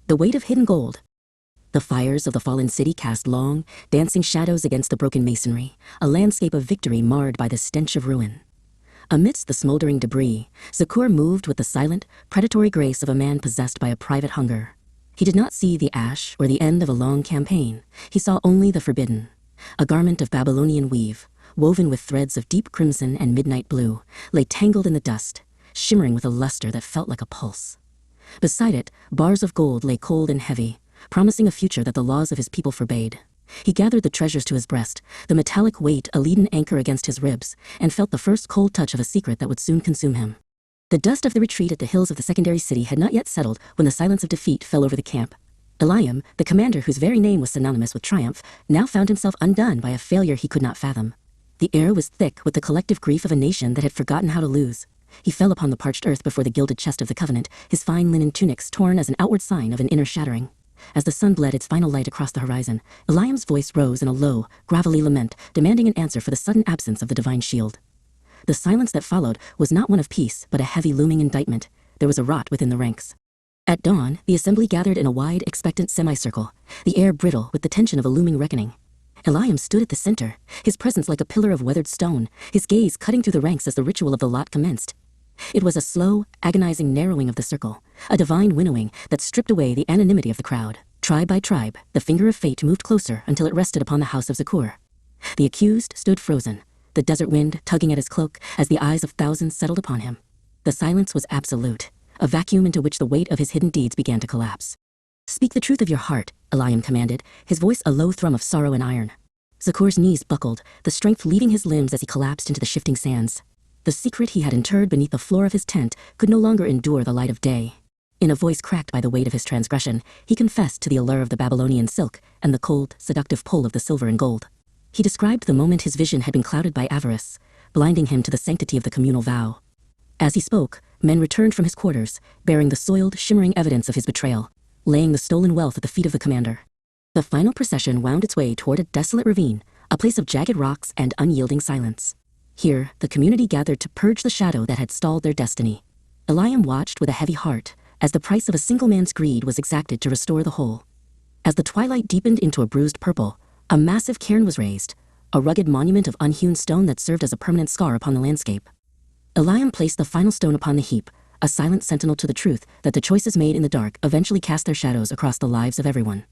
The weight of hidden gold. The fires of the fallen city cast long, dancing shadows against the broken masonry, a landscape of victory marred by the stench of ruin. Amidst the smoldering debris, Zakur moved with the silent, predatory grace of a man possessed by a private hunger. He did not see the ash or the end of a long campaign. He saw only the forbidden. A garment of Babylonian weave, woven with threads of deep crimson and midnight blue, lay tangled in the dust, shimmering with a luster that felt like a pulse. Beside it, bars of gold lay cold and heavy, promising a future that the laws of his people forbade. He gathered the treasures to his breast, the metallic weight a leaden anchor against his ribs, and felt the first cold touch of a secret that would soon consume him. The dust of the retreat at the hills of the secondary city had not yet settled when the silence of defeat fell over the camp. Eliam, the commander whose very name was synonymous with triumph, now found himself undone by a failure he could not fathom. The air was thick with the collective grief of a nation that had forgotten how to lose. He fell upon the parched earth before the gilded chest of the Covenant, his fine linen tunics torn as an outward sign of an inner shattering. As the sun bled its final light across the horizon, Eliam's voice rose in a low, gravelly lament, demanding an answer for the sudden absence of the divine shield. The silence that followed was not one of peace, but a heavy looming indictment. There was a rot within the ranks. At dawn, the assembly gathered in a wide, expectant semicircle, the air brittle with the tension of a looming reckoning. Eliam stood at the center, his presence like a pillar of weathered stone, his gaze cutting through the ranks as the ritual of the lot commenced. It was a slow, agonizing narrowing of the circle, a divine winnowing that stripped away the anonymity of the crowd. Tribe by tribe, the finger of fate moved closer until it rested upon the house of Zakur. The accused stood frozen, the desert wind tugging at his cloak as the eyes of thousands settled upon him. The silence was absolute, a vacuum into which the weight of his hidden deeds began to collapse. "Speak the truth of your heart," Eliam commanded, his voice a low thrum of sorrow and iron. Zakur's knees buckled, the strength leaving his limbs as he collapsed into the shifting sands. The secret he had interred beneath the floor of his tent could no longer endure the light of day. In a voice cracked by the weight of his transgression, he confessed to the allure of the Babylonian silk and the cold, seductive pull of the silver and gold. He described the moment his vision had been clouded by avarice, blinding him to the sanctity of the communal vow. As he spoke, men returned from his quarters, bearing the soiled, shimmering evidence of his betrayal, laying the stolen wealth at the feet of the commander. The final procession wound its way toward a desolate ravine, a place of jagged rocks and unyielding silence. Here, the community gathered to purge the shadow that had stalled their destiny. Eliam watched with a heavy heart, as the price of a single man's greed was exacted to restore the whole. As the twilight deepened into a bruised purple, a massive cairn was raised, a rugged monument of unhewn stone that served as a permanent scar upon the landscape. Eliam placed the final stone upon the heap, a silent sentinel to the truth that the choices made in the dark eventually cast their shadows across the lives of everyone.